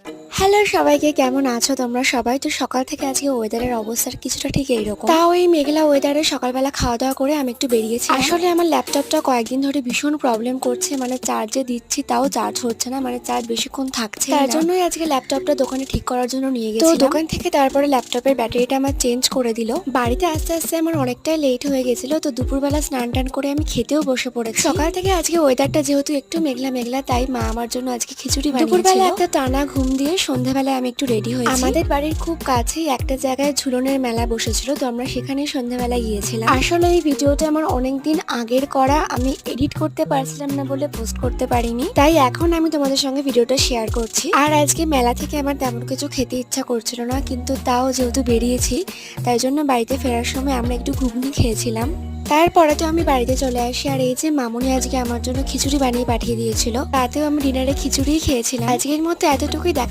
Hello সবাইকে, কেমন আছো তোমরা সবাই? তো সকাল থেকে আজকে ওয়েদারের অবস্থার কিছুটা ঠিক এইরকম। তাও এই মেঘলা ওয়েদারে সকালবেলা খাওয়া দাওয়া করে আমি একটু বেরিয়েছি। আসলে আমার ল্যাপটপটা কয়েকদিন ধরে ভীষণ প্রবলেম করছে, মানে চার্জে দিচ্ছি তাও চার্জ হচ্ছে না, মানে চার্জ বেশিক্ষণ থাকছে। তার জন্যই আজকে ল্যাপটপটা দোকানে ঠিক করার জন্য নিয়ে গেছি। তো দোকান থেকে তারপরে ল্যাপটপের ব্যাটারিটা আমার চেঞ্জ করে দিল। বাড়িতে আস্তে আস্তে আমার অনেকটাই লেট হয়ে গেছিল, তো দুপুরবেলা স্নান টান করে আমি খেতেও বসে পড়েছি। সকাল থেকে আজকে ওয়েদারটা যেহেতু একটু মেঘলা মেঘলা, তাই মা আমার জন্য আজকে খিচুড়ি বানিয়েছিল। দুপুরবেলা একটা টানা ঘুম দিয়ে সন্ধ্যাবেলায় আমি একটু রেডি হয়েছি। আমাদের বাড়ির খুব কাছেই একটা জায়গায় ঝুলনের মেলা বসেছিল, তো আমরা সেখানেই সন্ধ্যাবেলায় গিয়েছিলাম। আসলে এই ভিডিওটা আমার অনেকদিন আগের করা, আমি এডিট করতে পারছিলাম না বলে পোস্ট করতে পারিনি, তাই এখন আমি তোমাদের সঙ্গে ভিডিওটা শেয়ার করছি। আর আজকে মেলা থেকে আমার তেমন কিছু খেতে ইচ্ছা করছিল না, কিন্তু তাও যেহেতু বেরিয়েছি তাই জন্য বাড়িতে ফেরার সময় আমরা একটু ঘুগনি খেয়েছিলাম। তারপরে তো আমি বাড়িতে চলে আসি, আর এই যে মামুনি আজকে আমার জন্য খিচুড়ি বানিয়ে পাঠিয়ে দিয়েছিল। রাতেও আমি ডিনারে খিচুড়িই খেয়েছিলাম। আজকের মতো এতটুকুই। দেখা